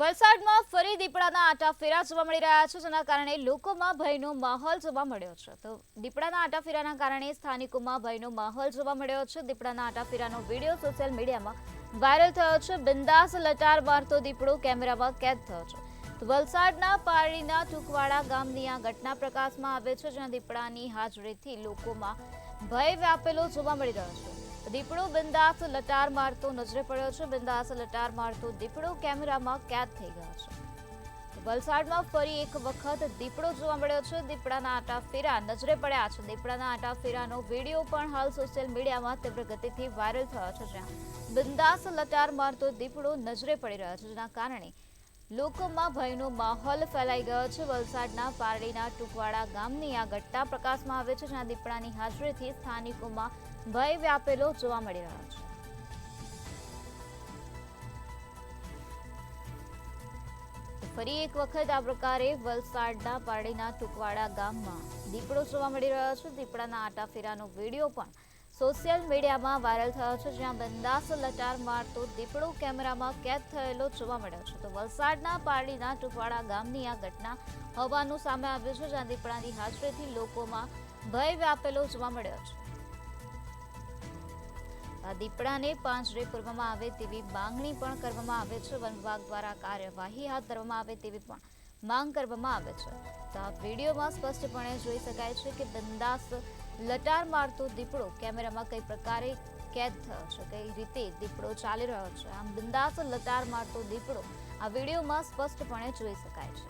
વલસાડમાં ફરી દીપડાના આટાફેરા જોવા મળી રહ્યા છે, જેના કારણે લોકોમાં ભયનો માહોલ જોવા મળ્યો છે. તો દીપડાના આટાફેરાના કારણે સ્થાનિકોમાં ભયનો માહોલ જોવા મળ્યો છે. દીપડાના આટાફેરાનો વિડીયો સોશિયલ મીડિયામાં વાયરલ થયો છે. બિંદાસ લટાર મારતો દીપડો કેમેરામાં કેદ થયો છે. તો વલસાડના પારડીના ટુકવાડા ગામની આ ઘટના પ્રકાશમાં આવે છે, જ્યાં દીપડાની હાજરીથી લોકોમાં ભય વ્યાપેલો જોવા મળી રહ્યો છે. દીપડો બિંદાસ લટાર મારતો નજરે પડ્યો છે. બિંદાસ લટાર મારતો દીપડો કેમેરામાં કેદ થઈ ગયો છે. વલસાડમાં ફરી એક વખત દીપડો જોવા મળ્યો છે. દીપડાના આટાફેરા નજરે પડ્યા છે. દીપડાના આટાફેરાનો વિડીયો પણ હાલ સોશિયલ મીડિયામાં તીવ્ર ગતિથી વાયરલ થયો છે, જ્યાં બિંદાસ લટાર મારતો દીપડો નજરે પડી રહ્યો છે, જેના કારણે લોકોમાં ભયનો માહોલ ફેલાઈ ગયો છે. વલસાડના પારડીના ટુકવાડા ગામની આ ઘટના પ્રકાશમાં આવે છે, જ્યાં દીપડાની હાજરીથી સ્થાનિકોમાં ભય વ્યાપેલો જોવા મળી રહ્યો છે. ફરી એક વખત આ પ્રકારે વલસાડના પારડીના ટુકવાડા ગામમાં દીપડો જોવા મળી રહ્યો છે. દીપડાના આટાફેરાનો વિડીયો પણ સોશિયલ મીડિયામાં વાયરલ થયો છે, જ્યાં બિંદાસ લટાર મારતો દીપડો કેમેરામાં કેદ થયેલો જોવા મળ્યો છે. તો વલસાડના પારડીના ટુકવાડા ગામની આ ઘટના હોવાનું સામે આવ્યું છે, જ્યાં દીપડાની હાજરીથી લોકોમાં ભય વ્યાપેલો જોવા મળ્યો છે. આ દીપડાને પાંજરે પૂરવામાં આવે તેવી માંગણી પણ કરવામાં આવે છે. વન વિભાગ દ્વારા કાર્યવાહી હાથ ધરવામાં આવે તેવી પણ માંગ કરવામાં આવે છે. તો આ વિડીયોમાં સ્પષ્ટપણે જોઈ શકાય છે કે બિંદાસ લટાર મારતો દીપડો કેમેરામાં કઈ પ્રકારે કેદ થયો છે, કઈ રીતે દીપડો ચાલી રહ્યો છે. આમ બિંદાસ લટાર મારતો દીપડો આ વિડીયોમાં સ્પષ્ટપણે જોઈ શકાય છે.